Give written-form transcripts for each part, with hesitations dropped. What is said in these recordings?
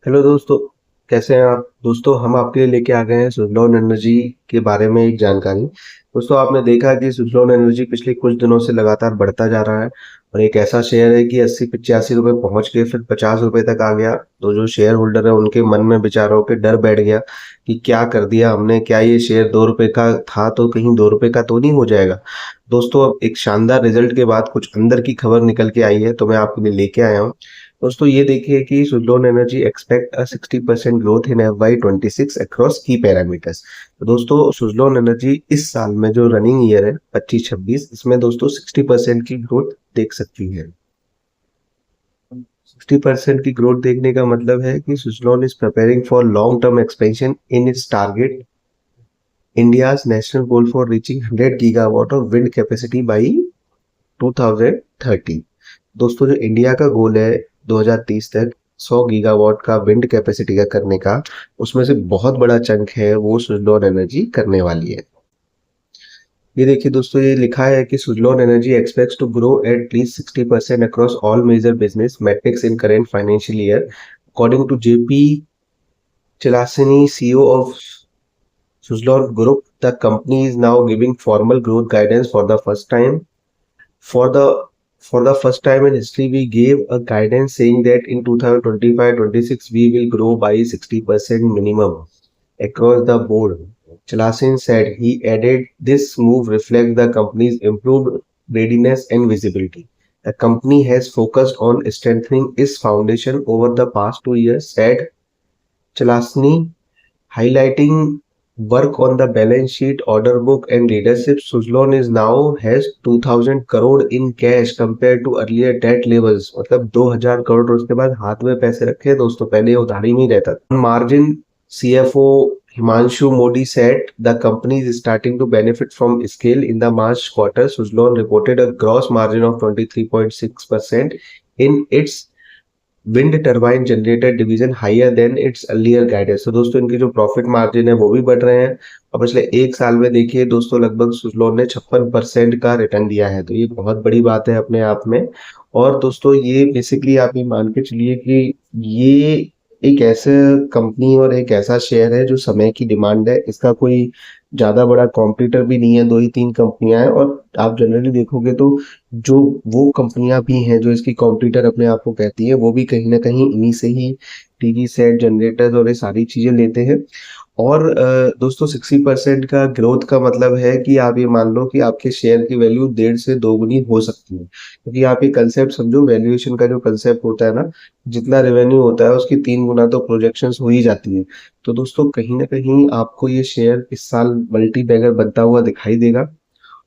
Hello दोस्तों, कैसे हैं आप? दोस्तों, हम आपके लिए लेके आ गए हैं सुज़लॉन एनर्जी के बारे में एक जानकारी। दोस्तों, आपने देखा कि सुज़लॉन एनर्जी पिछले कुछ दिनों से लगातार बढ़ता जा रहा है और एक ऐसा शेयर है कि 80-85 रुपए पहुंच के फिर 50 रुपए तक आ गया। तो जो शेयर होल्डर है उनके मन में बेचारों के डर बैठ गया कि क्या कर दिया हमने, क्या ये शेयर 2 रुपए का था तो कहीं 2 रुपए का तो नहीं हो जाएगा। दोस्तों, अब एक शानदार रिजल्ट के बाद कुछ अंदर की खबर निकल के आई है तो मैं आपके लिए लेके आया हूँ। दोस्तों, ये देखिए कि Suzlon energy expect a 60% growth in FY 26 across की पैरामीटर्स। तो दोस्तों, सुज़लॉन एनर्जी इस साल में जो रनिंग ईयर है 25-26, इसमें दोस्तों 60% की ग्रोथ देख सकती है। 60% की ग्रोथ देखने का मतलब है कि Suzlon is preparing for long term expansion in its target India's national goal for reaching 100 gigawatt of wind capacity by 2030। दोस्तों, जो इंडिया का गोल है 2030 तक 100 गीगावाट का विंड कैपेसिटी का करने का, उसमें से बहुत बड़ा चंक है वो सुज़लॉन एनर्जी करने वाली है। ये देखिए दोस्तों, ये लिखा है कि Suzlon energy expects to grow at least 60% across all major business metrics in current financial year. According to JP Chalasani, CEO of Suzlon Group, the company is now giving formal growth guidance for the first time. For the for the first time in history, we gave a guidance saying that in 2025-26 we will grow by 60% minimum across the board. Chalasin said. He added, this move reflects the company's improved readiness and visibility. The company has focused on strengthening its foundation over the past 2 years, said Chalasani, highlighting work on the balance sheet, order book, and leadership. Suzlon is now has 2000 crore in cash compared to earlier debt levels. मतलब 2000 करोड़ उसके बाद हाथ में पैसे रखे हैं दोस्तों, पहले ये उधारी में ही रहता था। Margin, CFO Himanshu Modi said the company is starting to benefit from scale. In the March quarter, Suzlon reported a gross margin of 23.6% in its wind turbine generator division, higher than its earlier guidance. तो दोस्तों, इनके जो profit margin है वो भी बढ़ रहे हैं और पिछले एक साल में देखिए दोस्तों लगभग सुज़लॉन ने 56% का रिटर्न दिया है। तो ये बहुत बड़ी बात है अपने आप में। और दोस्तों, ये बेसिकली आप ये मान के चलिए कि ये एक ऐसा कंपनी और एक ऐसा शेयर है जो समय की डिमांड है। इसका कोई ज्यादा बड़ा कॉम्पिटिटर भी नहीं है, दो ही तीन कंपनियां हैं। और आप जनरली देखोगे तो जो वो कंपनियां भी हैं जो इसकी कॉम्पिटिटर अपने आप को कहती है, वो भी कहीं ना कहीं इन्हीं से ही टीवी सेट, जनरेटर और ये सारी चीजें लेते हैं। और दोस्तों, 60% का ग्रोथ का मतलब है कि आप ये मान लो कि आपके शेयर की वैल्यू 1.5 से 2 गुनी हो सकती है, क्योंकि आप ये कंसेप्ट समझो, वैल्यूएशन का जो कंसेप्ट होता है ना, जितना रेवेन्यू होता है उसकी 3 गुना तो प्रोजेक्शंस हो ही जाती है। तो दोस्तों, कहीं ना कहीं आपको ये शेयर इस साल मल्टी बैगर बनता हुआ दिखाई देगा।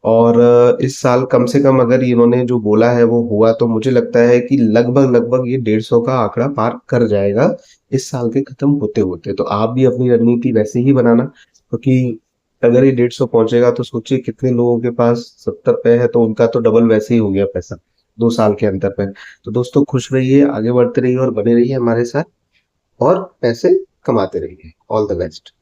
और इस साल कम से कम अगर इन्होंने जो बोला है वो हुआ तो मुझे लगता है कि लगभग लगभग ये 150 का आंकड़ा पार कर जाएगा इस साल के खत्म होते होते। तो आप भी अपनी रणनीति वैसे ही बनाना, क्योंकि अगर ये 150 पहुंचेगा तो सोचिए कितने लोगों के पास 70 पे है, तो उनका तो डबल वैसे ही हो गया पैसा 2 साल के अंदर पे। तो दोस्तों, खुश रहिए, आगे बढ़ते रहिए और बने रहिए हमारे साथ और पैसे कमाते रहिए। All the best.